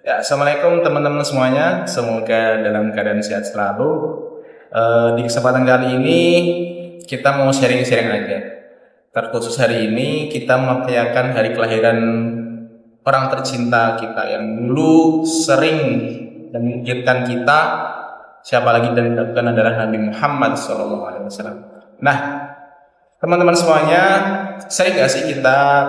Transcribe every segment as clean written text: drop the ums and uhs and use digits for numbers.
Ya, Assalamualaikum teman-teman semuanya. Semoga dalam keadaan sehat selalu. Di kesempatan kali ini kita mau sharing-sharing aja. Terkhusus hari ini kita merayakan hari kelahiran orang tercinta kita yang dulu sering dan mengingatkan kita. Siapa lagi dan bukan adalah Nabi Muhammad SAW. Nah, teman-teman semuanya, sering gak sih kita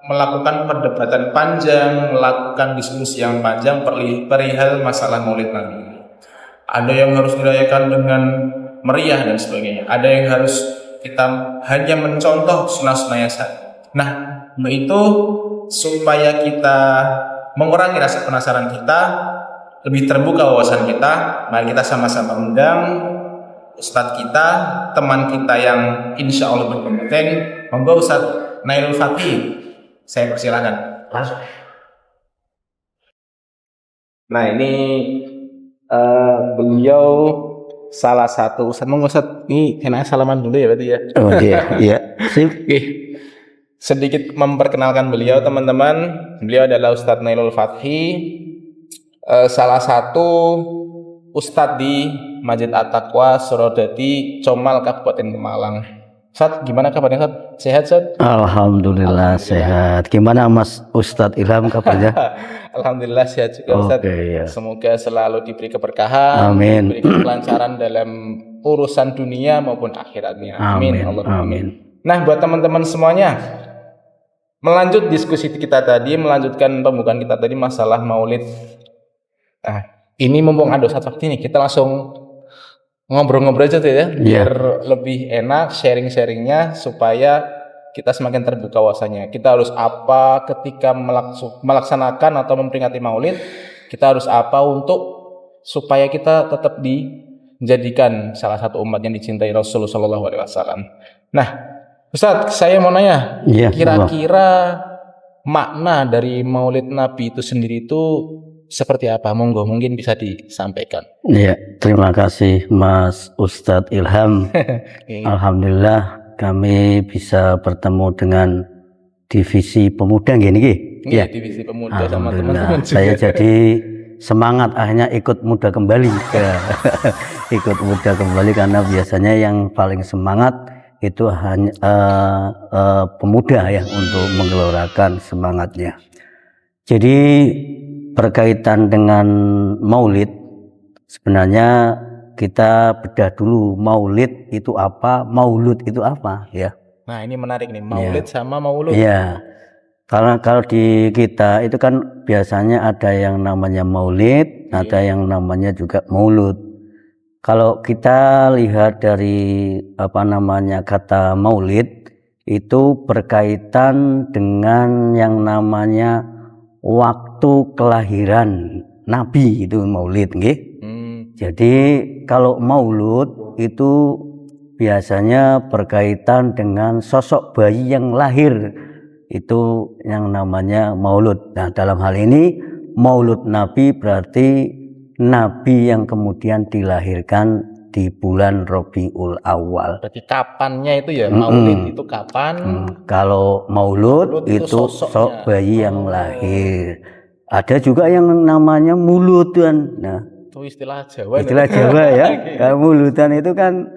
melakukan perdebatan panjang, melakukan diskusi yang panjang perihal masalah Maulid Nabi? Ada yang harus dirayakan dengan meriah dan sebagainya. Ada yang harus kita hanya mencontoh sunnah-sunnahnya saja. Nah, itu supaya kita mengurangi rasa penasaran kita, lebih terbuka wawasan kita, mari kita sama-sama undang Ustadz kita, teman kita yang insya Allah berkompeten. Monggo Ustadz Nailul Fatih, saya persilakan. Nah, ini beliau salah satu Ustadz. Monggo Ustadz, ini enaknya salaman dulu ya berarti ya. Oh iya, iya. Oke. Sedikit memperkenalkan beliau teman-teman. Beliau adalah Ustadz Nailul Fatih, salah satu Ustadz di Masjid At-Taqwa Surodadi Comal Kabupaten Pemalang. Ustadz, gimana kabarnya Ustadz? Sehat Ustadz? Alhamdulillah sehat. Gimana Mas Ustadz Ilham kabarnya? Alhamdulillah sehat juga Ustadz. Ya. Semoga selalu diberi keberkahan, amin, diberi kelancaran dalam urusan dunia maupun akhiratnya. Amin. Amin. Nah, buat teman-teman semuanya, melanjut diskusi kita tadi, melanjutkan pembukaan kita tadi masalah Maulid. Nah, ini mumpung ada Ustadz waktu ini, kita langsung ngobrol-ngobrol aja tuh ya, biar lebih enak sharing-sharingnya supaya kita semakin terbuka wawasannya. Kita harus apa ketika melaksanakan atau memperingati Maulid? Kita harus apa untuk supaya kita tetap dijadikan salah satu umat yang dicintai Rasulullah SAW. Nah, Ustadz, saya mau nanya, kira-kira makna dari Maulid Nabi itu sendiri itu seperti apa? Monggo, mungkin bisa disampaikan. Iya, terima kasih Mas Ustadz Ilham. Alhamdulillah kami bisa bertemu dengan divisi pemuda gini. Iya, divisi pemuda sama teman-teman juga. Saya jadi semangat akhirnya ikut muda kembali. Ikut muda kembali karena biasanya yang paling semangat itu hanya pemuda ya, untuk menggelorakan semangatnya. Jadi berkaitan dengan Maulid, sebenarnya kita bedah dulu Maulid itu apa, Maulud itu apa ya. Nah, ini menarik nih, Maulid sama Maulud. Iya. Karena kalau di kita itu kan biasanya ada yang namanya Maulid, ada yang namanya juga Maulud. Kalau kita lihat dari kata Maulid itu berkaitan dengan yang namanya waktu kelahiran Nabi, itu Maulid, nggih. Jadi kalau Maulud itu biasanya berkaitan dengan sosok bayi yang lahir, itu yang namanya Maulud. Nah, dalam hal ini Maulud Nabi berarti Nabi yang kemudian dilahirkan di bulan Rabiul Awal. Berarti kapannya itu ya, Maulid itu kapan? Kalau Maulud itu sosok bayi yang lahir. Ada juga yang namanya muludan. Nah, itu istilah Jawa. Istilah Jawa ya. Kalau muludan itu kan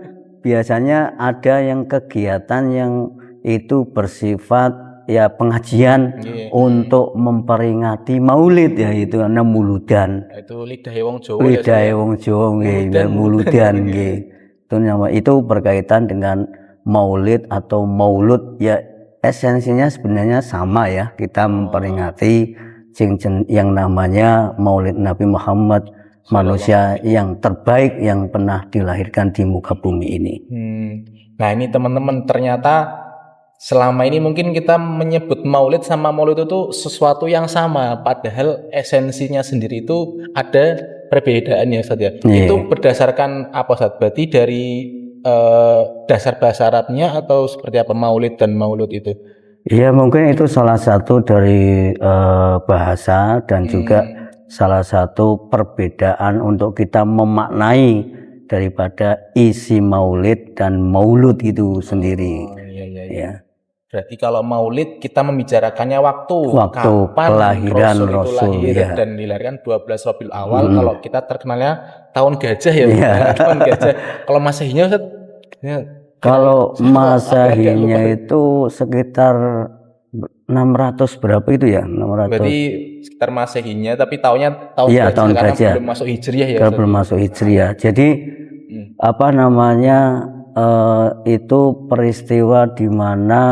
biasanya ada yang kegiatan yang itu bersifat ya pengajian untuk memperingati Maulid ya, itu namanya muludan. Itu lidahe wong Jawa. Lidahe wong Jawa nggih, muludan nggih. Itu berkaitan dengan Maulid atau Maulud ya, esensinya sebenarnya sama ya. Kita memperingati yang namanya Maulid Nabi Muhammad, manusia yang terbaik yang pernah dilahirkan di muka bumi ini. Nah, ini teman-teman, ternyata selama ini mungkin kita menyebut Maulid sama Maulud itu sesuatu yang sama, padahal esensinya sendiri itu ada perbedaannya Ustaz ya. Itu berdasarkan apa Ustaz? Berarti dari dasar bahasa Arabnya atau seperti apa Maulid dan Maulud itu? Iya, mungkin itu salah satu dari bahasa dan juga salah satu perbedaan untuk kita memaknai daripada isi Maulid dan Maulud itu sendiri. Iya. Berarti kalau Maulid kita membicarakannya waktu kapan kelahiran Rasul itu Rasul, lahir ya. dan dilahirkan 12 Rabiul Awal. Kalau kita terkenalnya tahun gajah ya, Iya. tahun gajah. Kalau Masehinya Ustaz, ya, Kalau saya kok agak-agak lupa. Masehinya itu sekitar 600 berapa itu ya? 600. Berarti sekitar Masehinya, tapi tahunnya tahun Iya, gajah tahun karena gajah. belum masuk Hijriah ya. Kalau Ustaz. belum masuk Hijriah. Jadi apa namanya, itu peristiwa di mana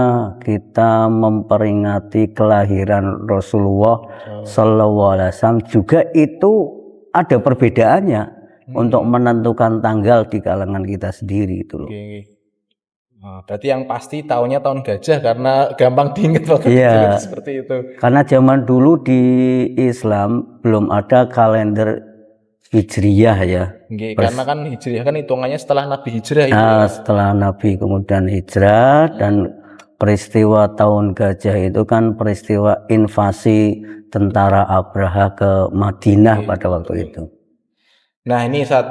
kita memperingati kelahiran Rasulullah Sallallahu Alaihi Wasallam, juga itu ada perbedaannya untuk menentukan tanggal di kalangan kita sendiri itu loh. Oke. Nah, berarti yang pasti tahunnya tahun gajah karena gampang diingat banget. Iya. Seperti itu. Karena zaman dulu di Islam belum ada kalender Hijriyah ya. Oke, karena kan Hijriah kan hitungannya setelah Nabi Hijrah itu. Nah, setelah Nabi kemudian hijrah, dan peristiwa tahun gajah itu kan peristiwa invasi tentara Abraha ke Madinah pada waktu itu. Nah, ini saat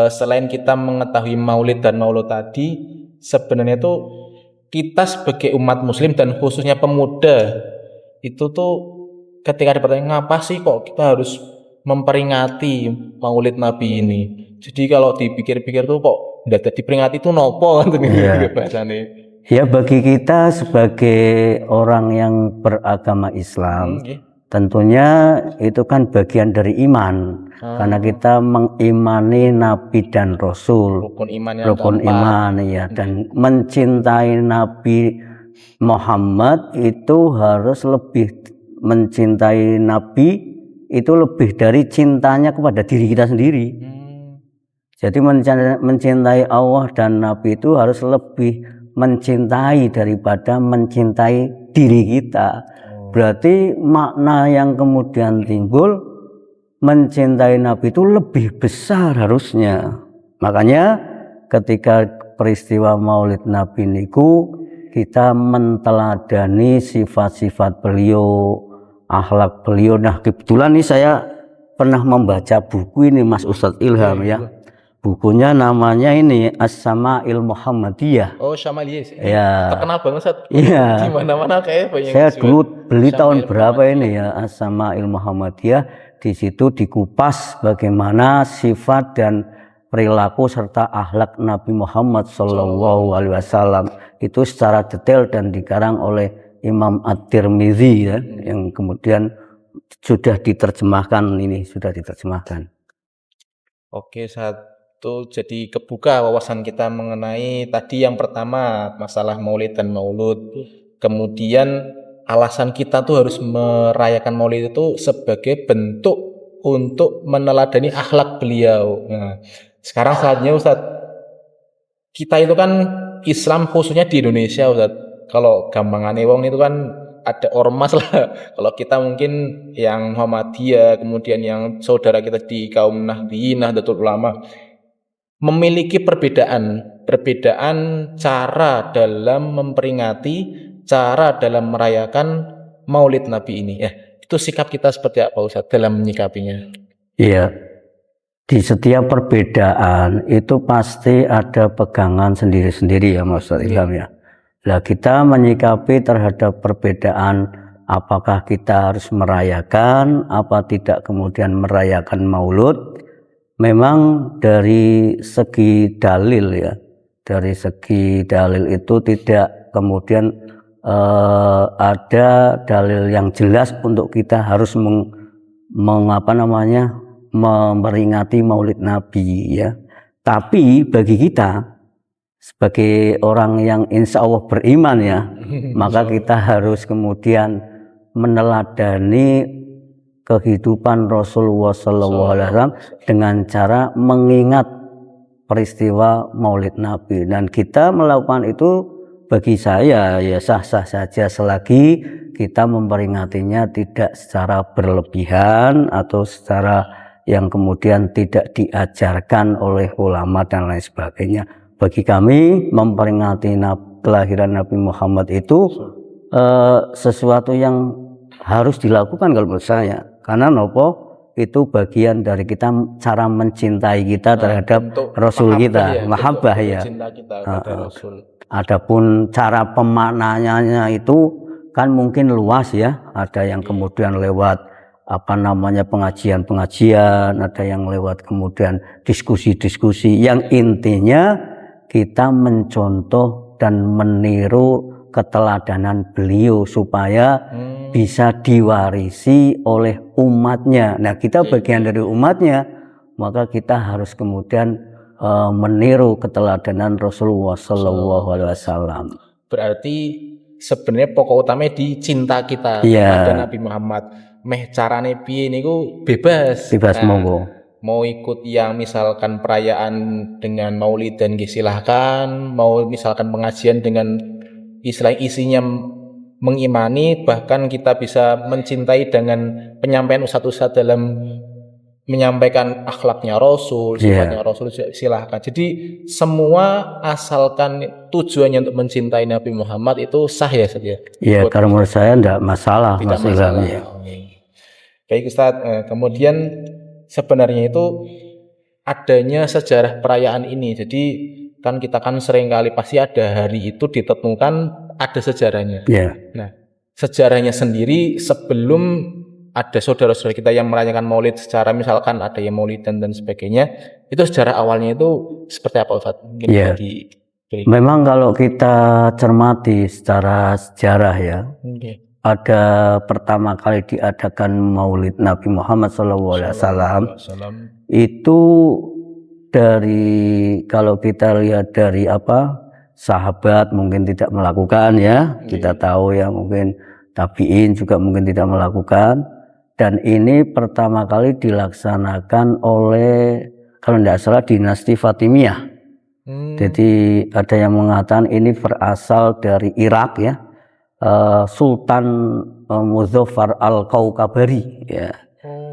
selain kita mengetahui Maulid dan Maulud tadi, sebenarnya tuh kita sebagai umat Muslim dan khususnya pemuda itu tuh ketika ada pertanyaan ngapa sih kok kita harus memperingati Maulid Nabi ini. Jadi kalau dipikir-pikir tuh kok tidak diperingati itu nopo kan bahasanya. Ya, bagi kita sebagai orang yang beragama Islam, tentunya itu kan bagian dari iman. Karena kita mengimani Nabi dan Rasul, rukun iman ya, dan mencintai Nabi Muhammad itu harus lebih mencintai Nabi itu lebih dari cintanya kepada diri kita sendiri. Jadi mencintai Allah dan Nabi itu harus lebih mencintai daripada mencintai diri kita. Berarti makna yang kemudian timbul, mencintai Nabi itu lebih besar harusnya. Makanya ketika peristiwa Maulid Nabi niku, kita menteladani sifat-sifat beliau, akhlak beliau. Nah, kebetulan nih saya pernah membaca buku ini Mas Ustadz Ilham ya. Bukunya namanya ini As-Sama'il Muhammadiyah. Oh, Syama'il. Ya. Terkenal banget Ustadz. Iya. Di mana-mana kayak banyak. Saya dulu beli tahun berapa ini ya, As-Sama'il Muhammadiyah. Di situ dikupas bagaimana sifat dan perilaku serta akhlak Nabi Muhammad Shallallahu Alaihi Wasallam itu secara detail dan dikarang oleh Imam At-Tirmidzi ya, yang kemudian sudah diterjemahkan Oke, satu jadi kebuka wawasan kita mengenai tadi yang pertama masalah Maulid dan Maulud. Kemudian alasan kita tuh harus merayakan Maulid itu sebagai bentuk untuk meneladani akhlak beliau. Nah, sekarang saatnya Ustadz, kita itu kan Islam khususnya di Indonesia Ustadz. Kalau gampangannya wong itu kan ada ormas lah. Kalau kita mungkin yang Muhammadiyah, kemudian yang saudara kita di kaum Nahdliyin, Nahdlatul Ulama, memiliki perbedaan cara dalam memperingati, cara dalam merayakan Maulid Nabi ini. Ya, itu sikap kita seperti apa Ustaz dalam menyikapinya? Iya. Di setiap perbedaan itu pasti ada pegangan sendiri-sendiri ya Mas Ilham ya. Nah, kita menyikapi terhadap perbedaan, apakah kita harus merayakan, apa tidak kemudian merayakan Maulud. Memang dari segi dalil ya, dari segi dalil itu tidak kemudian ada dalil yang jelas untuk kita harus memperingati Maulid Nabi ya. Tapi bagi kita sebagai orang yang insya Allah beriman ya, maka kita harus kemudian meneladani kehidupan Rasulullah SAW dengan cara mengingat peristiwa Maulid Nabi. Dan kita melakukan itu bagi saya ya sah-sah saja selagi kita memperingatinya tidak secara berlebihan atau secara yang kemudian tidak diajarkan oleh ulama dan lain sebagainya. Bagi kami memperingati kelahiran Nabi Muhammad itu sesuatu yang harus dilakukan kalau menurut saya. Karena itu bagian dari kita cara mencintai kita terhadap Rasul kita, mahabbah ya. Cinta kita kepada Rasul. Adapun cara pemaknanya itu kan mungkin luas ya. Ada yang kemudian lewat pengajian-pengajian, ada yang lewat kemudian diskusi-diskusi. Yang intinya kita mencontoh dan meniru keteladanan beliau supaya bisa diwarisi oleh umatnya. Nah, kita bagian dari umatnya, maka kita harus kemudian meniru keteladanan Rasulullah Sallallahu Alaihi Wasallam. Berarti sebenarnya pokok utamanya di cinta kita Iya. kepada Nabi Muhammad. Meh carane piye niku bebas. Bebas, monggo. Mau ikut yang misalkan perayaan dengan maulid dan silahkan, mau misalkan pengajian dengan isinya mengimani, bahkan kita bisa mencintai dengan penyampaian ustadz-ustadz dalam menyampaikan akhlaknya Rasul, sifatnya Rasul, silahkan. Jadi semua asalkan tujuannya untuk mencintai Nabi Muhammad itu sah ya Ustaz ya? Iya, kalau menurut saya tidak masalah. Tidak masalah. Ya. Baik Ustaz, kemudian sebenarnya itu adanya sejarah perayaan ini. Jadi kan kita kan seringkali pasti ada hari itu ditentukan ada sejarahnya. Yeah. Nah, sejarahnya sendiri sebelum ada saudara-saudara kita yang merayakan maulid secara misalkan ada yang maulid dan sebagainya, itu sejarah awalnya itu seperti apa Ustaz? Yeah. Memang kalau kita cermati secara sejarah ya, ada pertama kali diadakan maulid Nabi Muhammad SAW itu dari, kalau kita lihat dari sahabat mungkin tidak melakukan ya, kita tahu ya, mungkin tabi'in juga mungkin tidak melakukan, dan ini pertama kali dilaksanakan oleh kalau tidak salah dinasti Fatimiyah. Jadi ada yang mengatakan ini berasal dari Irak ya, Sultan Muzaffar al-Kaukabari ya,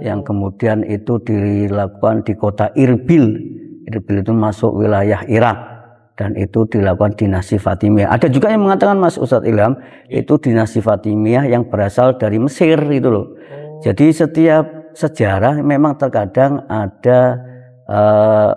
yang kemudian itu dilakukan di kota Irbil. Irbil itu masuk wilayah Irak dan itu dilakukan dinasti Fatimiyah. Ada juga yang mengatakan Mas Ustadz Ilham itu dinasti Fatimiyah yang berasal dari Mesir itu loh. Jadi setiap sejarah memang terkadang ada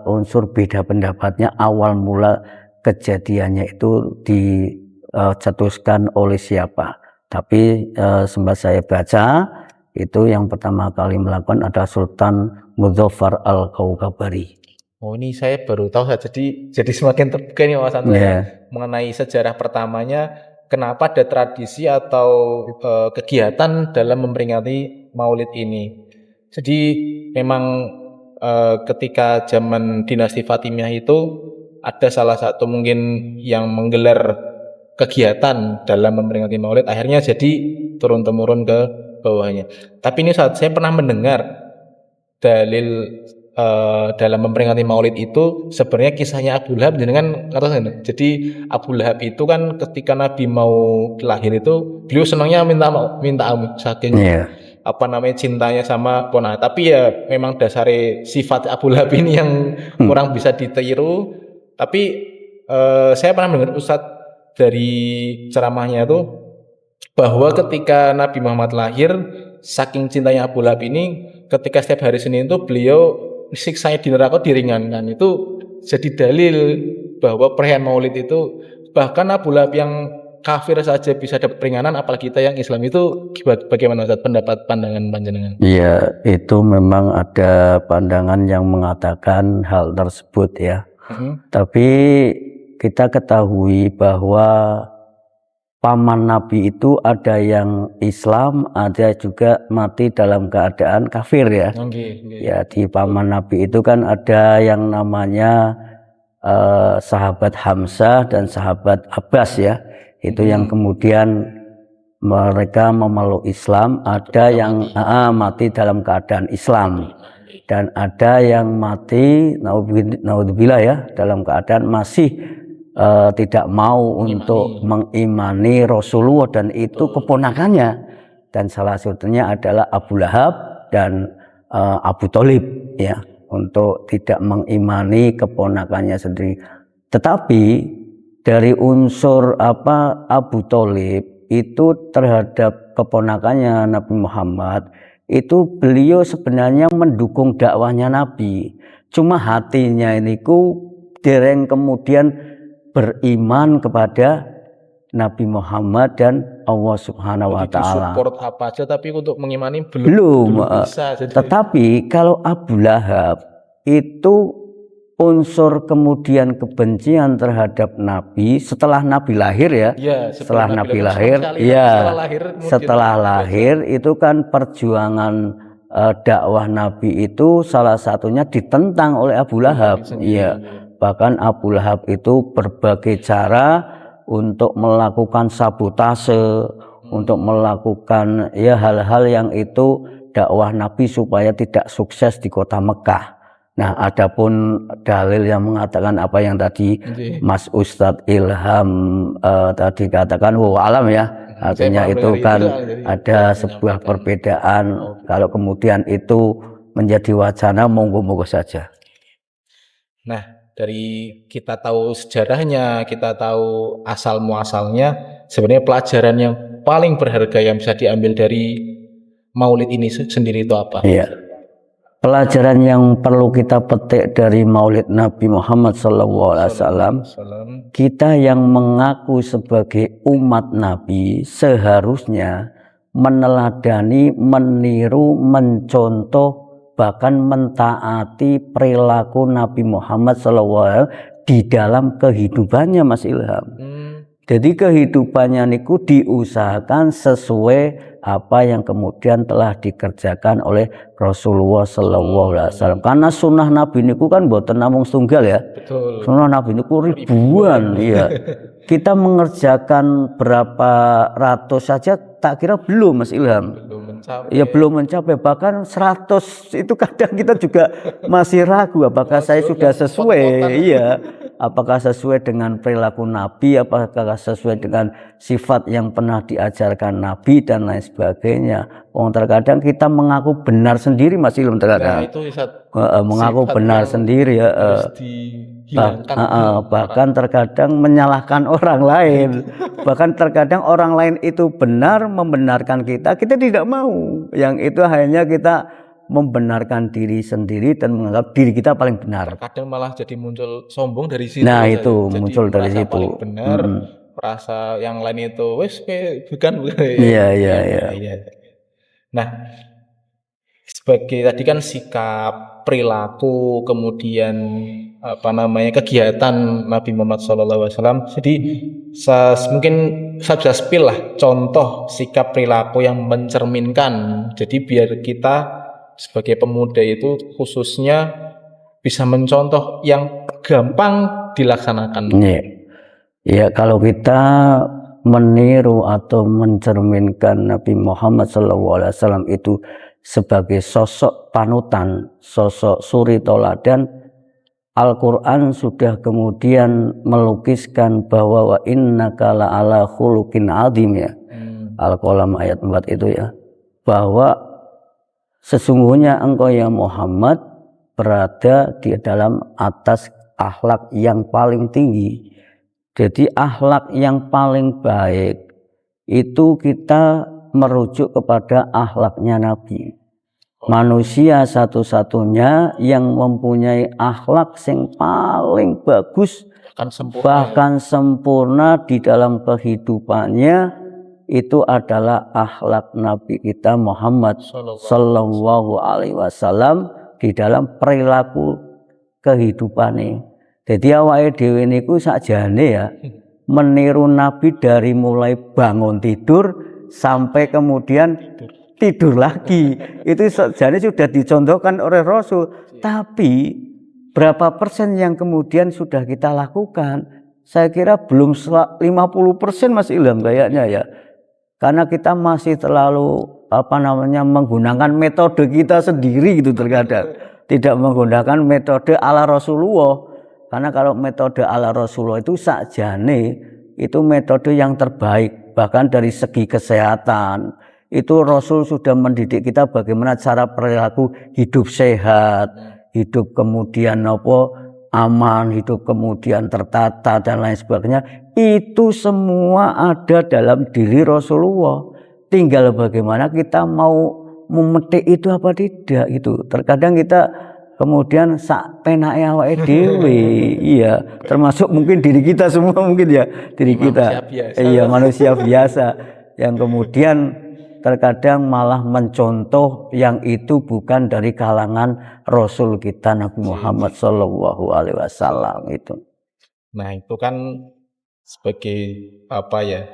unsur beda pendapatnya, awal mula kejadiannya itu dicetuskan oleh siapa. Tapi sempat saya baca itu yang pertama kali melakukan adalah Sultan Muzaffar al-Kaukabari. Oh, ini saya baru tahu, jadi semakin terbuka nih wawasan saya mengenai sejarah pertamanya, kenapa ada tradisi atau kegiatan dalam memperingati maulid ini. Jadi memang ketika zaman dinasti Fatimiyah itu ada salah satu mungkin yang menggelar kegiatan dalam memperingati maulid, akhirnya jadi turun-temurun ke bawahnya. Tapi ini saat saya pernah mendengar dalil dalam memperingati maulid itu sebenarnya kisahnya Abu Lahab, jenengan ngerti. Jadi Abu Lahab itu kan ketika Nabi mau lahir itu beliau senangnya minta ampun saking cintanya sama ponakan. Tapi ya memang dasar sifat Abu Lahab ini yang kurang bisa ditiru. Tapi saya pernah mendengar Ustadz dari ceramahnya itu bahwa ketika Nabi Muhammad lahir, saking cintanya Abu Lahab ini, ketika setiap hari Senin itu beliau siksanya di neraka diringankan. Itu jadi dalil bahwa perayaan maulid itu bahkan Abu Lahab yang kafir saja bisa dapat peringanan, apalagi kita yang Islam. Itu bagaimana Ustaz pendapat pandangan panjenengan? Iya, itu memang ada pandangan yang mengatakan hal tersebut ya. Tapi kita ketahui bahwa paman Nabi itu ada yang Islam, ada juga mati dalam keadaan kafir ya. Ya, di paman Nabi itu kan ada yang namanya sahabat Hamzah dan sahabat Abbas ya. Itu yang kemudian mereka memeluk Islam, ada yang mati dalam keadaan Islam, dan ada yang mati naudzubillah ya dalam keadaan masih tidak mau untuk mengimani Rasulullah, dan itu keponakannya, dan salah satunya adalah Abu Lahab dan Abu Thalib ya, untuk tidak mengimani keponakannya sendiri. Tetapi dari unsur Abu Thalib itu terhadap keponakannya Nabi Muhammad, itu beliau sebenarnya mendukung dakwahnya Nabi, cuma hatinya ini dereng kemudian beriman kepada Nabi Muhammad dan Allah Subhanahu wa Jadi taala. disupport apa aja tapi untuk mengimani belum Belum, bisa. Jadi tetapi kalau Abu Lahab itu unsur kemudian kebencian terhadap Nabi setelah Nabi lahir ya, ya, setelah sebelum Nabi itu lahir, sama sekali, ya tapi setelah lahir kemudian setelah biasa. lahir itu kan perjuangan dakwah Nabi itu salah satunya ditentang oleh Abu Lahab. sendiri. Iya, bahkan Abu Lahab itu berbagai cara untuk melakukan sabotase, untuk melakukan ya hal-hal yang itu dakwah Nabi supaya tidak sukses di kota Mekah. Nah, adapun dalil yang mengatakan apa yang tadi Jadi, Mas Ustadz Ilham tadi katakan, alam ya, artinya saya paham itu dari kan itu, jadi ada saya sebuah menyampaikan. perbedaan. Kalau kemudian itu menjadi wacana, monggo-monggo saja. Nah, dari kita tahu sejarahnya, kita tahu asal muasalnya, sebenarnya pelajaran yang paling berharga yang bisa diambil dari Maulid ini sendiri itu apa? Iya. Pelajaran yang perlu kita petik dari Maulid Nabi Muhammad SAW, kita yang mengaku sebagai umat Nabi seharusnya meneladani, meniru, mencontoh, bahkan mentaati perilaku Nabi Muhammad SAW di dalam kehidupannya, Mas Ilham. Jadi kehidupannya niku diusahakan sesuai apa yang kemudian telah dikerjakan oleh Rasulullah Sallallahu Alaihi Wasallam. Karena sunnah Nabi niku kan boten namung tunggal ya. Betul. Sunnah Nabi niku ribuan, iya. Kita mengerjakan berapa ratus saja tak kira belum, Mas Ilham. Belum mencapai. Ya belum mencapai, bahkan 100 itu kadang kita juga masih ragu apakah saya sudah sesuai. Iya. Apakah sesuai dengan perilaku Nabi, apakah sesuai dengan sifat yang pernah diajarkan Nabi dan lain sebagainya. Terkadang kita mengaku benar sendiri, Mas Ilham, terkadang. Nah, itu mengaku benar sendiri ya. Bahkan terkadang menyalahkan orang lain. Bahkan terkadang orang lain itu benar membenarkan kita tidak mau. Yang itu hanya kita membenarkan diri sendiri dan menganggap diri kita paling benar. Kadang malah jadi muncul sombong dari situ. Nah, itu jadi muncul dari situ. Paling benar, rasa yang lain itu bukan. Iya. Nah, sebagai tadi kan sikap, perilaku, kemudian kegiatan Nabi Muhammad SAW. Jadi mungkin saya bisa spill lah contoh sikap perilaku yang mencerminkan. Jadi biar kita sebagai pemuda itu khususnya bisa mencontoh yang gampang dilaksanakan. Ya, kalau kita meniru atau mencerminkan Nabi Muhammad SAW itu sebagai sosok panutan, sosok suri toladan, Al-Quran sudah kemudian melukiskan bahwa wa innaka la'ala khuluqin azim ya. Al-Qalam ayat 4 itu ya, bahwa sesungguhnya engkau ya Muhammad berada di dalam atas akhlak yang paling tinggi. Jadi akhlak yang paling baik itu kita merujuk kepada akhlaknya Nabi. Manusia satu-satunya yang mempunyai akhlak yang paling bagus, bahkan sempurna di dalam kehidupannya, itu adalah akhlak Nabi kita Muhammad Sallallahu Alaihi Wasallam di dalam perilaku kehidupannya. Jadi awake dhewe niku sakjane ya meniru Nabi dari mulai bangun tidur sampai kemudian tidur lagi. Itu sakjane sudah dicontohkan oleh Rasul. Tapi berapa persen yang kemudian sudah kita lakukan? Saya kira belum 50% Mas Ilham kayaknya ya. Karena kita masih terlalu menggunakan metode kita sendiri gitu terkadang, tidak menggunakan metode ala Rasulullah. Karena kalau metode ala Rasulullah itu sakjane itu metode yang terbaik, bahkan dari segi kesehatan itu Rasul sudah mendidik kita bagaimana cara perilaku hidup sehat, hidup kemudian aman, hidup kemudian tertata dan lain sebagainya. Itu semua ada dalam diri Rasulullah. Tinggal bagaimana kita mau memetik itu apa tidak itu. Terkadang kita kemudian sak penake awake dhewe. Iya, termasuk mungkin diri kita semua mungkin ya, diri kita. Manusia biasa. Iya, manusia biasa yang kemudian terkadang malah mencontoh yang itu bukan dari kalangan Rasul kita Nabi Muhammad Shallallahu Alaihi Wasallam itu. Nah, itu kan sebagai apa ya?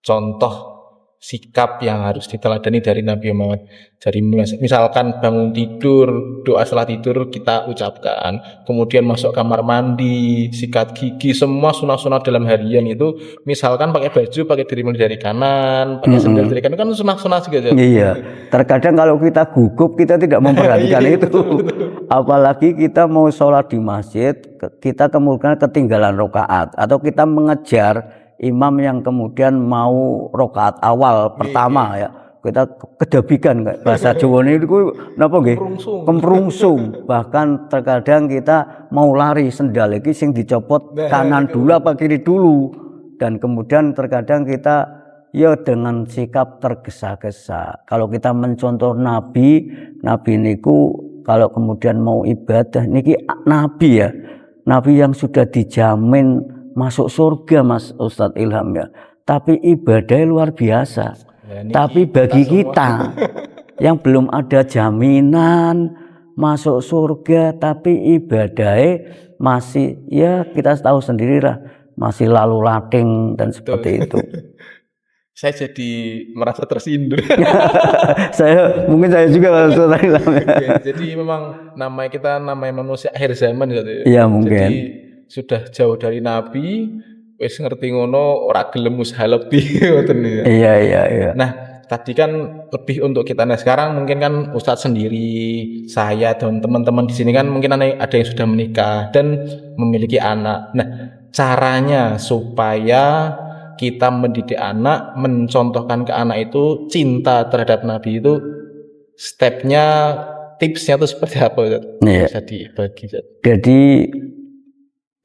Contoh sikap yang harus diteladani dari Nabi Muhammad. Jadi misalkan bangun tidur, doa setelah tidur kita ucapkan, kemudian masuk kamar mandi, sikat gigi, semua sunah-sunah dalam harian itu, misalkan pakai baju, pakai diri dari kanan, pakai sendal dari kanan, kan sunah-sunah juga. Iya, terkadang kalau kita gugup kita tidak memperhatikan itu. Apalagi kita mau sholat di masjid, kita kemudian ketinggalan rakaat atau kita mengejar imam yang kemudian mau rakaat awal pertama ya, kita kedabikan kayak bahasa Jawa itu napa nggih? Kemprungsung. Bahkan terkadang kita mau lari sendal iki sing dicopot kanan dulu apa kiri dulu, dan kemudian terkadang kita ya dengan sikap tergesa-gesa. Kalau kita mencontoh Nabi niku kalau kemudian mau ibadah niki Nabi ya, Nabi yang sudah dijamin masuk surga Mas Ustadz Ilham ya, tapi ibadahnya luar biasa. Ya, tapi bagi kita yang belum ada jaminan masuk surga, tapi ibadahnya masih ya kita tahu sendirilah, masih lalu lating dan seperti itu. Saya jadi merasa tersindir. Mungkin saya juga Mas Ustadz Ilham ya. Jadi memang namanya manusia akhir zaman gitu ya. Iya mungkin. Jadi sudah jauh dari Nabi, wis ngerti ngono, ora gelem usaha lebih ngoten ya. Iya. Nah, tadi kan lebih untuk kita. Nah, sekarang mungkin kan Ustadz sendiri, saya dan teman-teman di sini kan mungkin ada yang sudah menikah dan memiliki anak. Nah, caranya supaya kita mendidik anak, mencontohkan ke anak itu cinta terhadap Nabi itu stepnya, tipsnya itu seperti apa? Iya. Bisa dibagi. Jadi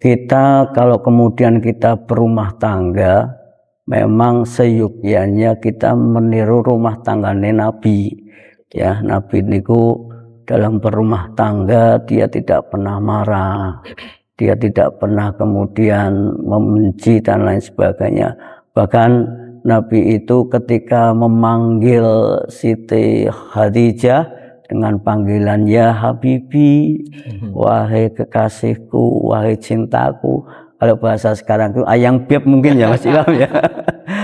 kita kalau kemudian kita berumah tangga, memang seyogyanya kita meniru rumah tanggane Nabi. Ya, Nabi niku dalam berumah tangga dia tidak pernah marah, dia tidak pernah kemudian membenci dan lain sebagainya. Bahkan Nabi itu ketika memanggil Siti Khadijah dengan panggilan ya Habibi, wahai kekasihku, wahai cintaku. Kalau bahasa sekarang itu ayang beb mungkin ya Mas Ilham ya.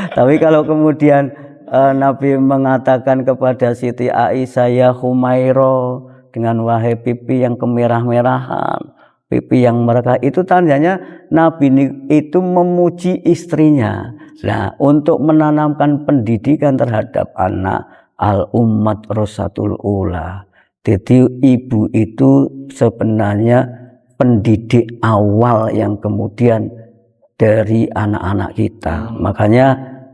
Tapi kalau kemudian Nabi mengatakan kepada Siti Aisyah ya Humairo, dengan wahai pipi yang kemerah-merahan, pipi yang mereka, itu tandanya Nabi itu memuji istrinya. Nah, untuk menanamkan pendidikan terhadap anak, al-ummat rosatul ula. Jadi ibu itu sebenarnya pendidik awal yang kemudian dari anak-anak kita. Makanya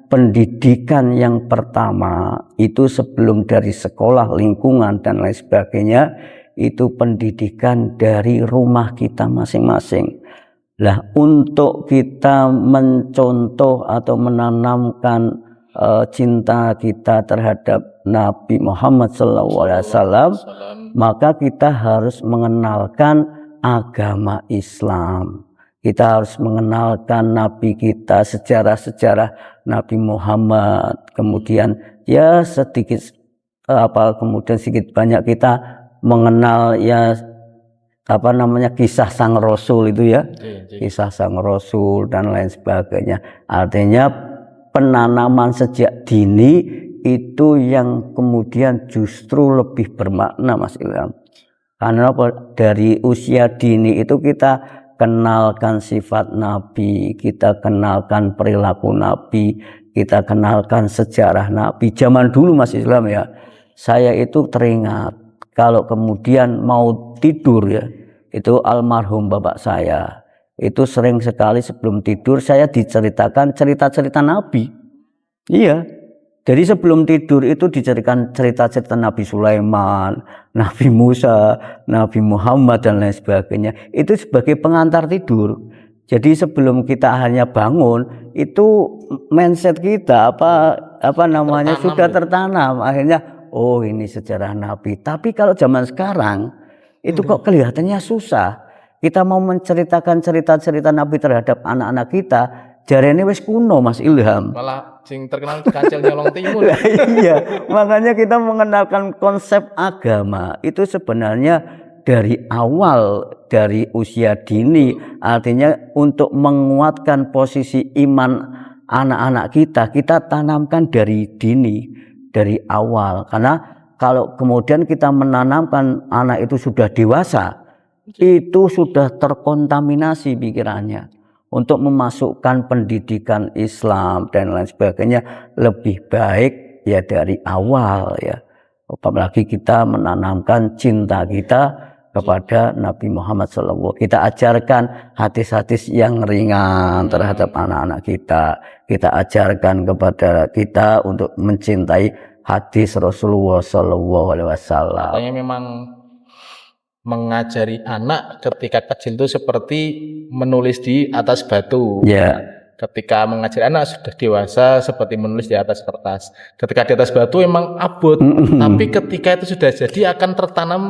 pendidikan yang pertama itu sebelum dari sekolah, lingkungan dan lain sebagainya, itu pendidikan dari rumah kita masing-masing. Lah, untuk kita mencontoh atau menanamkan cinta kita terhadap Nabi Muhammad SAW, maka kita harus mengenalkan agama Islam. Kita harus mengenalkan Nabi kita, sejarah-sejarah Nabi Muhammad. Kemudian ya sedikit kemudian sedikit banyak kita mengenal ya kisah sang Rasul itu ya, kisah sang Rasul dan lain sebagainya. Artinya penanaman sejak dini itu yang kemudian justru lebih bermakna Mas Ilham. Karena dari usia dini itu kita kenalkan sifat Nabi, kita kenalkan perilaku Nabi, kita kenalkan sejarah Nabi. Zaman dulu Mas Ilham ya, saya itu teringat kalau kemudian mau tidur ya, itu almarhum bapak saya itu sering sekali sebelum tidur saya diceritakan cerita-cerita Nabi. Iya, jadi sebelum tidur itu diceritakan cerita-cerita Nabi Sulaiman, Nabi Musa, Nabi Muhammad dan lain sebagainya. Itu sebagai pengantar tidur. Jadi sebelum kita hanya bangun, itu mindset kita Tertanam. sudah tertanam. Akhirnya oh ini sejarah Nabi. Tapi kalau zaman sekarang itu kok kelihatannya susah. Kita mau menceritakan cerita-cerita Nabi terhadap anak-anak kita, jarene wis kuno Mas Ilham. Malah sing terkenal kancil nyolong timun. Iya, makanya kita mengenalkan konsep agama itu sebenarnya dari awal, dari usia dini, artinya untuk menguatkan posisi iman anak-anak kita tanamkan dari dini, dari awal. Karena kalau kemudian kita menanamkan anak itu sudah dewasa, itu sudah terkontaminasi pikirannya. Untuk memasukkan pendidikan Islam dan lain sebagainya lebih baik ya dari awal ya. Apalagi kita menanamkan cinta kita kepada Nabi Muhammad SAW. Kita ajarkan hadis-hadis yang ringan terhadap anak-anak kita. Kita ajarkan kepada kita untuk mencintai hadis Rasulullah SAW. Katanya memang mengajari anak ketika kecil itu seperti menulis di atas batu. Ya. Ketika mengajari anak sudah dewasa seperti menulis di atas kertas. Ketika di atas batu emang abot, tapi ketika itu sudah jadi akan tertanam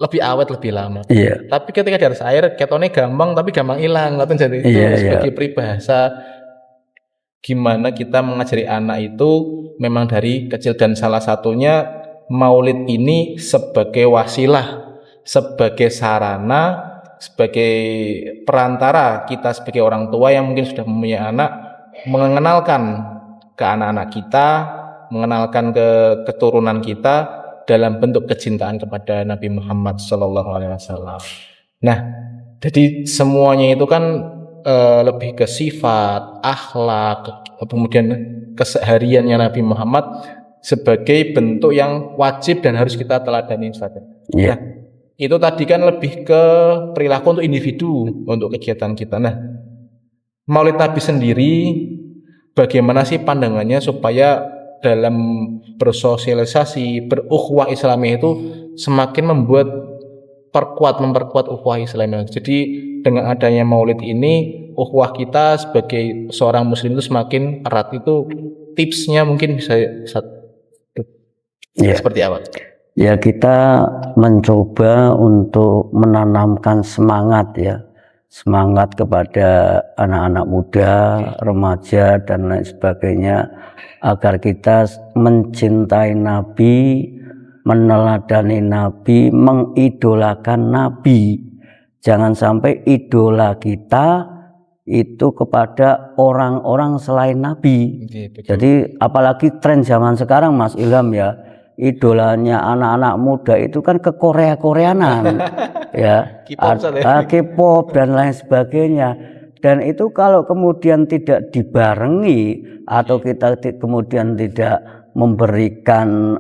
lebih awet lebih lama. Iya. Tapi ketika di atas air ketone gampang tapi gampang hilang. Jadi itu sebagai peribahasa gimana kita mengajari anak itu memang dari kecil, dan salah satunya maulid ini sebagai wasilah, sebagai sarana, sebagai perantara kita sebagai orang tua yang mungkin sudah mempunyai anak, mengenalkan ke anak-anak kita, mengenalkan ke keturunan kita dalam bentuk kecintaan kepada Nabi Muhammad SAW. Nah, jadi semuanya itu kan lebih ke sifat, akhlak, kemudian kesehariannya Nabi Muhammad sebagai bentuk yang wajib dan harus kita teladani. Yeah. Nah, itu tadi kan lebih ke perilaku untuk individu, untuk kegiatan kita. Nah, Maulid Nabi sendiri bagaimana sih pandangannya supaya dalam bersosialisasi, berukhuwah Islamiyah itu semakin memperkuat ukhuwah Islamiyah. Jadi dengan adanya Maulid ini, ukhuwah kita sebagai seorang muslim itu semakin erat. Itu tipsnya mungkin bisa seperti apa? Ya, kita mencoba untuk menanamkan semangat ya, semangat kepada anak-anak muda, remaja dan lain sebagainya, agar kita mencintai Nabi, meneladani Nabi, mengidolakan Nabi. Jangan sampai idola kita itu kepada orang-orang selain Nabi. Jadi apalagi tren zaman sekarang Mas Ilham ya, idolanya anak-anak muda itu kan ke Korea-Koreanan ya, K-pop dan lain sebagainya. Dan itu kalau kemudian tidak dibarengi atau kita kemudian tidak memberikan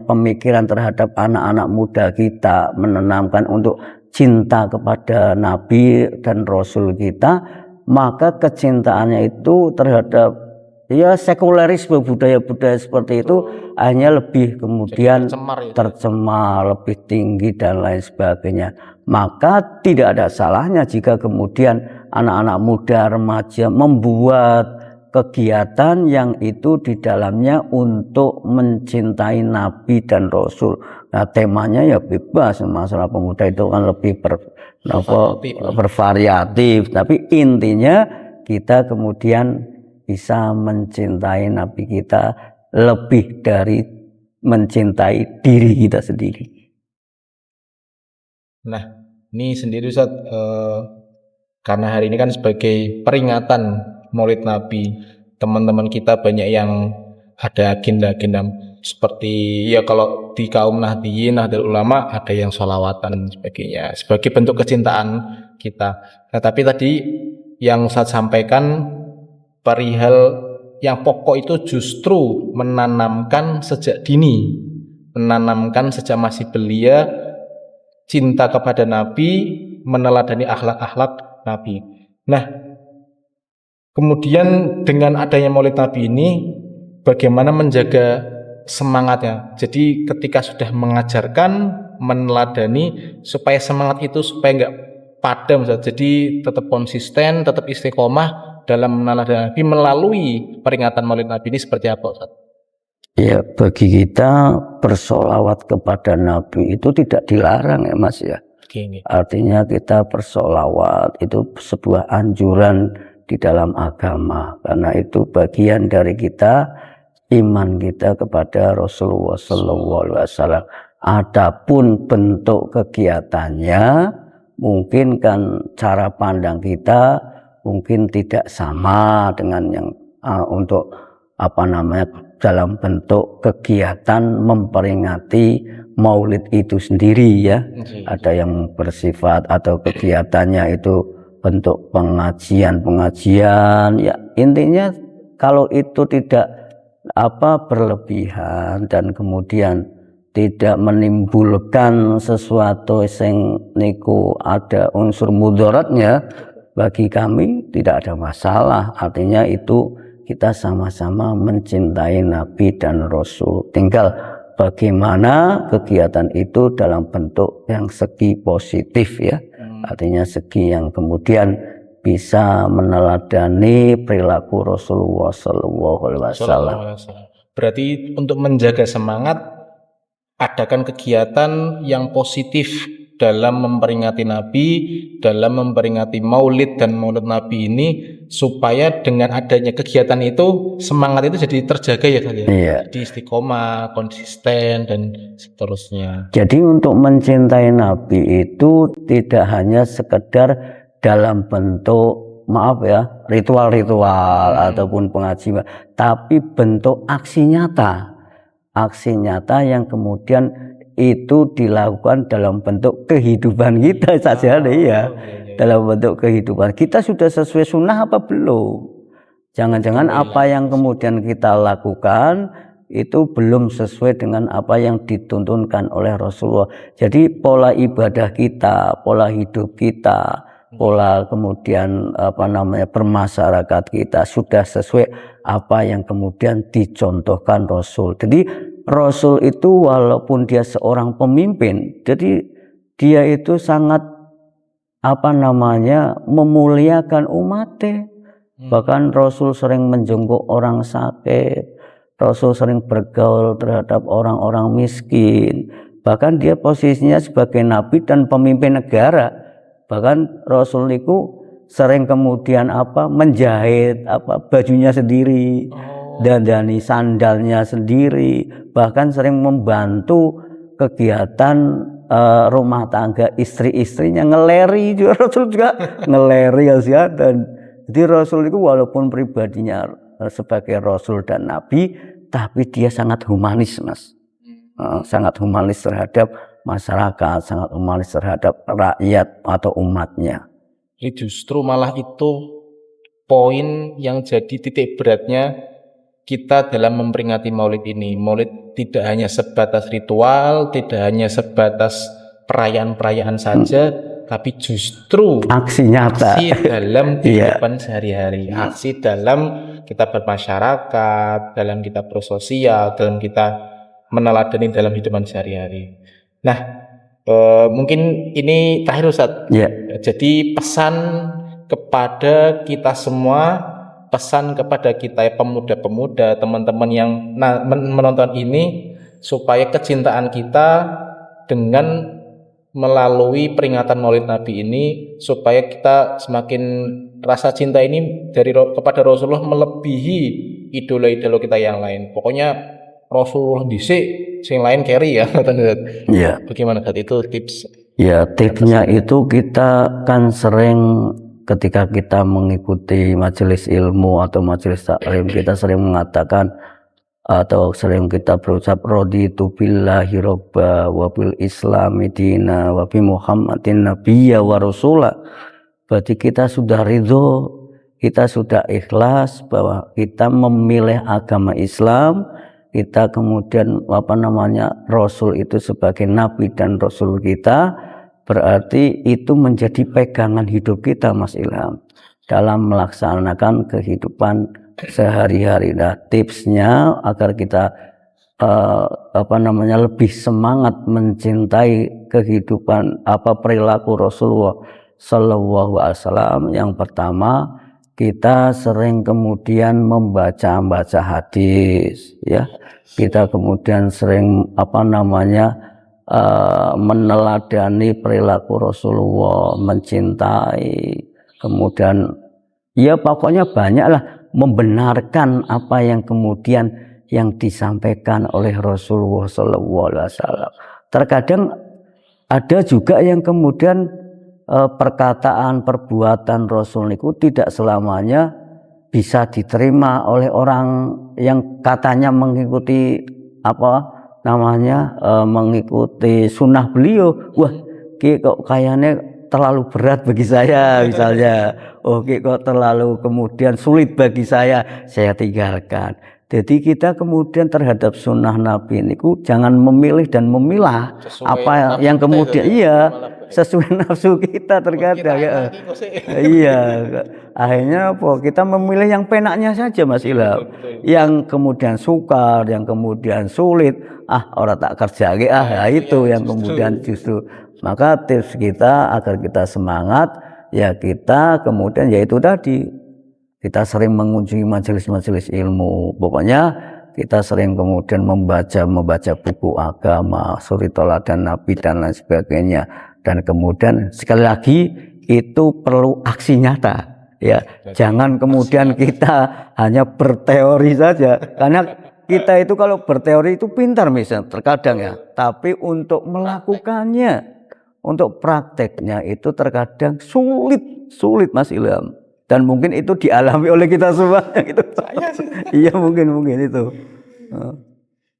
pemikiran terhadap anak-anak muda kita, menanamkan untuk cinta kepada Nabi dan Rasul kita, maka kecintaannya itu terhadap sekulerisme, budaya-budaya seperti itu hanya lebih kemudian tercemar, lebih tinggi dan lain sebagainya. Maka tidak ada salahnya jika kemudian anak-anak muda, remaja membuat kegiatan yang itu di dalamnya untuk mencintai Nabi dan Rasul. Nah, temanya ya bebas, masalah pemuda itu kan lebih bervariatif, tapi intinya kita kemudian bisa mencintai Nabi kita lebih dari mencintai diri kita sendiri. Nah, ini sendiri Ustaz, karena hari ini kan sebagai peringatan Maulid Nabi, teman-teman kita banyak yang ada agenda-agenda seperti ya kalau di kaum Nahdliyin, Nahdlatul Ulama ada yang sholawatan dan sebagainya sebagai bentuk kecintaan kita. Nah, tapi tadi yang Ustaz sampaikan perihal yang pokok itu justru menanamkan sejak dini, menanamkan sejak masih belia cinta kepada Nabi, meneladani akhlak-akhlak Nabi. Nah, kemudian dengan adanya Maulid Nabi ini bagaimana menjaga semangatnya. Jadi ketika sudah mengajarkan, meneladani, supaya semangat itu supaya enggak padam, jadi tetap konsisten, tetap istiqomah dalam meneladani Nabi melalui peringatan Maulid Nabi ini seperti apa, Ustaz? Ya, bagi kita bersolawat kepada Nabi itu tidak dilarang ya Mas ya. Oke. Artinya kita bersolawat itu sebuah anjuran di dalam agama, karena itu bagian dari kita, iman kita kepada Rasulullah SAW. Adapun bentuk kegiatannya mungkin kan cara pandang kita mungkin tidak sama dengan yang untuk dalam bentuk kegiatan memperingati Maulid itu sendiri ya. Ada yang bersifat atau kegiatannya itu bentuk pengajian ya, intinya kalau itu tidak berlebihan dan kemudian tidak menimbulkan sesuatu yang niku ada unsur mudaratnya, bagi kami tidak ada masalah. Artinya itu kita sama-sama mencintai Nabi dan Rasul, tinggal bagaimana kegiatan itu dalam bentuk yang segi positif ya. Artinya segi yang kemudian bisa meneladani perilaku Rasulullah SAW. Berarti untuk menjaga semangat, adakan kegiatan yang positif dalam memperingati Nabi, dalam memperingati Maulid dan Maulid Nabi ini, supaya dengan adanya kegiatan itu semangat itu jadi terjaga ya kali ya. Iya. Jadi istiqomah, konsisten dan seterusnya. Jadi untuk mencintai Nabi itu tidak hanya sekedar dalam bentuk ritual-ritual ataupun pengajian, tapi bentuk aksi nyata yang kemudian itu dilakukan dalam bentuk kehidupan kita saja ya. Dalam bentuk kehidupan kita sudah sesuai sunnah apa belum? Jangan-jangan apa yang kemudian kita lakukan itu belum sesuai dengan apa yang dituntunkan oleh Rasulullah. Jadi pola ibadah kita, pola hidup kita, pola kemudian bermasyarakat kita sudah sesuai apa yang kemudian dicontohkan Rasul. Jadi Rasul itu walaupun dia seorang pemimpin, jadi dia itu sangat memuliakan umatnya. Bahkan Rasul sering menjenguk orang sakit, Rasul sering bergaul terhadap orang-orang miskin. Bahkan dia posisinya sebagai nabi dan pemimpin negara. Bahkan Rasul itu sering kemudian menjahit bajunya sendiri, dandani sandalnya sendiri, bahkan sering membantu kegiatan rumah tangga istri-istrinya, ngeleri juga Rasul juga ngeleri ya. Dan jadi Rasul itu walaupun pribadinya sebagai Rasul dan Nabi, tapi dia sangat humanis Mas, sangat humanis terhadap masyarakat, sangat humanis terhadap rakyat atau umatnya. Jadi justru malah itu poin yang jadi titik beratnya kita dalam memperingati Maulid ini. Maulid tidak hanya sebatas ritual, tidak hanya sebatas perayaan-perayaan saja, tapi justru aksi nyata, aksi dalam kehidupan sehari-hari, aksi dalam kita bermasyarakat, dalam kita bersosial, dalam kita meneladani dalam kehidupan sehari-hari. Nah, mungkin ini terakhir Ustadz. Jadi pesan kepada kita semua, pesan kepada kita pemuda-pemuda, teman-teman yang menonton ini, supaya kecintaan kita dengan melalui peringatan Maulid Nabi ini, supaya kita semakin rasa cinta ini kepada Rasulullah melebihi idola-idola kita yang lain. Pokoknya Rasulullah dhisik, sing lain carry ya. Bagaimana itu tips? Ya, tipsnya itu kita kan sering ketika kita mengikuti majelis ilmu atau majelis taklim, kita sering mengatakan atau sering kita berucap raditu billahi robba wa bil islami dina wa bi muhammadin nabiyya wa rasulah. Berarti kita sudah ridho, kita sudah ikhlas bahwa kita memilih agama Islam, kita kemudian Rasul itu sebagai nabi dan Rasul kita, berarti itu menjadi pegangan hidup kita Mas Ilham dalam melaksanakan kehidupan sehari-hari. Nah, tipsnya agar kita lebih semangat mencintai kehidupan perilaku Rasulullah Sallallahu Alaihi Wasallam. Yang pertama, kita sering kemudian membaca hadis, ya. Kita kemudian sering meneladani perilaku Rasulullah, mencintai, kemudian ya pokoknya banyaklah membenarkan apa yang kemudian yang disampaikan oleh Rasulullah SAW. Terkadang ada juga yang kemudian perkataan, perbuatan Rasul itu tidak selamanya bisa diterima oleh orang yang katanya mengikuti mengikuti sunnah beliau. Wah, kok kayaknya terlalu berat bagi saya misalnya. Kok terlalu kemudian sulit bagi saya tinggalkan. Jadi kita kemudian terhadap sunnah Nabi ini jangan memilih dan memilah Sesuai apa nafsu yang kita kemudian itu ya, malah sesuai nafsu kita terkadang ya. Iya, akhirnya kita memilih yang penaknya saja Mas Ilham. Yang kemudian sukar, yang kemudian sulit, orang tak kerja itu yang kemudian justru. Maka tips kita agar kita semangat, ya kita kemudian yaitu tadi, kita sering mengunjungi majelis-majelis ilmu. Pokoknya kita sering kemudian membaca buku agama, suri teladan Nabi dan lain sebagainya. Dan kemudian sekali lagi itu perlu aksi nyata, ya. Jangan kemudian kita hanya berteori saja, karena kita itu kalau berteori itu pintar misalnya terkadang ya, tapi untuk melakukannya, untuk prakteknya itu terkadang sulit Mas Ilham. Dan mungkin itu dialami oleh kita semua gitu. Iya mungkin itu.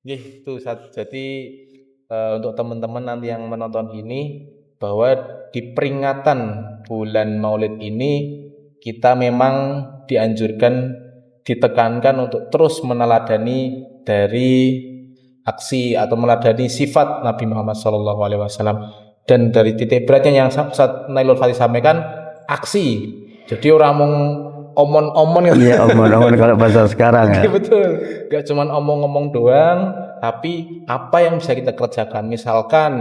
Itu jadi untuk teman-teman nanti yang menonton ini, bahwa di peringatan bulan Maulid ini kita memang dianjurkan, ditekankan untuk terus meneladani dari aksi atau meneladani sifat Nabi Muhammad SAW. Dan dari titik beratnya yang Ustaz Nailul Fatih sampaikan, aksi. Jadi orang mau omon-omon gitu. Iya, omon-omon kalau bahasa sekarang ya. Betul. Gak cuma omong-omong doang, tapi apa yang bisa kita kerjakan. Misalkan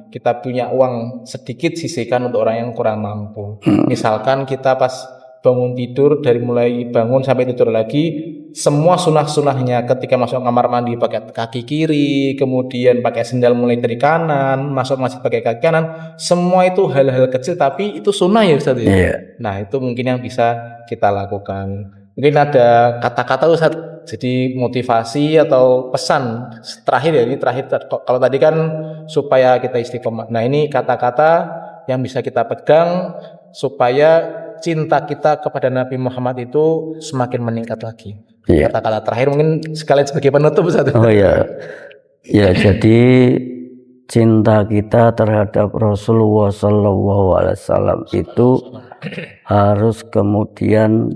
kita punya uang sedikit, sisihkan untuk orang yang kurang mampu. Misalkan kita pas bangun tidur, dari mulai bangun sampai tidur lagi, semua sunah-sunahnya ketika masuk kamar mandi pakai kaki kiri, kemudian pakai sendal mulai dari kanan, masuk masjid pakai kaki kanan, semua itu hal-hal kecil tapi itu sunnah ya Ustaz ya? Iya. Nah itu mungkin yang bisa kita lakukan. Mungkin ada kata-kata Ustaz, jadi motivasi atau pesan terakhir ya, ini terakhir. Kalau tadi kan supaya kita istiqomah, nah ini kata-kata yang bisa kita pegang supaya cinta kita kepada Nabi Muhammad itu semakin meningkat lagi. Iya. Kata-kata terakhir mungkin sekalian sebagai penutup Ustaz. Oh iya. Ya, jadi cinta kita terhadap Rasulullah SAW itu harus kemudian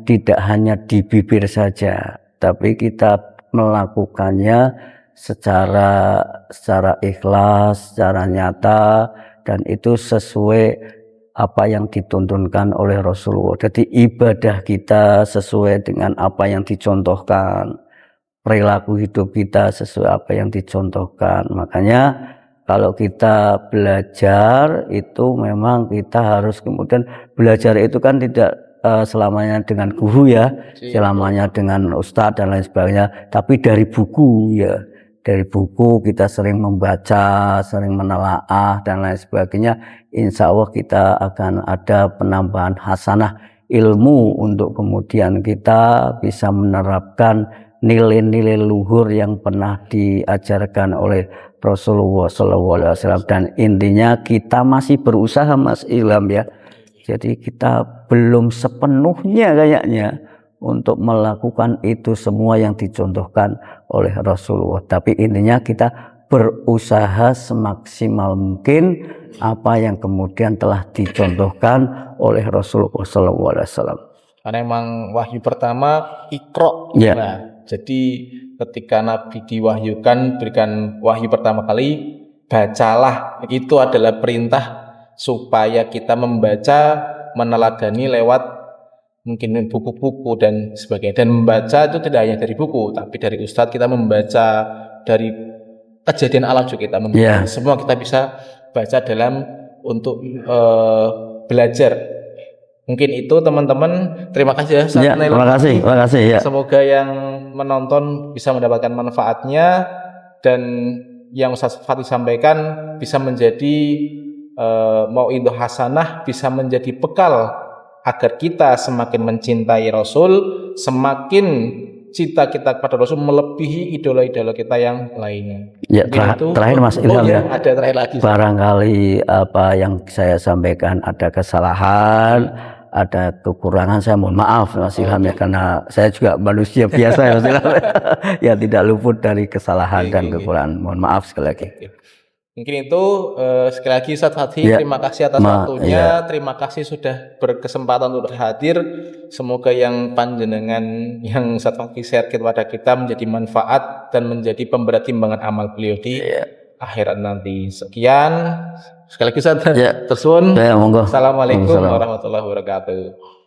tidak hanya di bibir saja, tapi kita melakukannya secara ikhlas, secara nyata, dan itu sesuai apa yang dituntunkan oleh Rasulullah. Jadi ibadah kita sesuai dengan apa yang dicontohkan, perilaku hidup kita sesuai apa yang dicontohkan. Makanya kalau kita belajar itu memang kita harus kemudian belajar itu kan tidak selamanya dengan guru ya, selamanya dengan ustadz dan lain sebagainya, tapi dari buku ya. Dari buku kita sering membaca, sering menelaah dan lain sebagainya. Insya Allah kita akan ada penambahan hasanah ilmu untuk kemudian kita bisa menerapkan nilai-nilai luhur yang pernah diajarkan oleh Rasulullah SAW. Dan intinya kita masih berusaha Mas Ilham ya. Jadi kita belum sepenuhnya kayaknya untuk melakukan itu semua yang dicontohkan oleh Rasulullah. Tapi intinya kita berusaha semaksimal mungkin apa yang kemudian telah dicontohkan oleh Rasulullah SAW. Karena emang wahyu pertama Iqra. Ya. Nah, jadi ketika Nabi diwahyukan, berikan wahyu pertama kali, bacalah. Itu adalah perintah supaya kita membaca, meneladani lewat mungkin buku-buku dan sebagainya. Dan membaca itu tidak hanya dari buku, tapi dari ustadz, kita membaca dari kejadian alam juga kita membaca. Semua kita bisa baca dalam untuk belajar. Mungkin itu teman-teman. Terima kasih ya Ustaz Ya, Nail. terima kasih ya. Semoga yang menonton bisa mendapatkan manfaatnya dan yang Ustaz Fatih sampaikan bisa menjadi mauidhah hasanah, bisa menjadi bekal agar kita semakin mencintai Rasul, semakin cinta kita kepada Rasul melebihi idola-idola kita yang lainnya. Ya, terakhir Mas Ilham ya. Ada terakhir lagi. Barangkali apa yang saya sampaikan ada kesalahan, ada kekurangan, saya mohon maaf Mas Ilham ya, karena saya juga manusia biasa ya Mas Ilham. Ya, tidak luput dari kesalahan dan kekurangan. Mohon maaf sekali lagi. Mungkin itu sekali lagi Ustaz Fatih, terima kasih atas waktunya, terima kasih sudah berkesempatan untuk hadir. Semoga yang panjenengan yang Ustaz Fatih sharekan kepada kita menjadi manfaat dan menjadi pemberat timbangan amal beliau di akhirat nanti. Sekian sekali lagi Ustaz. Tersuwun. Assalamualaikum warahmatullahi wabarakatuh.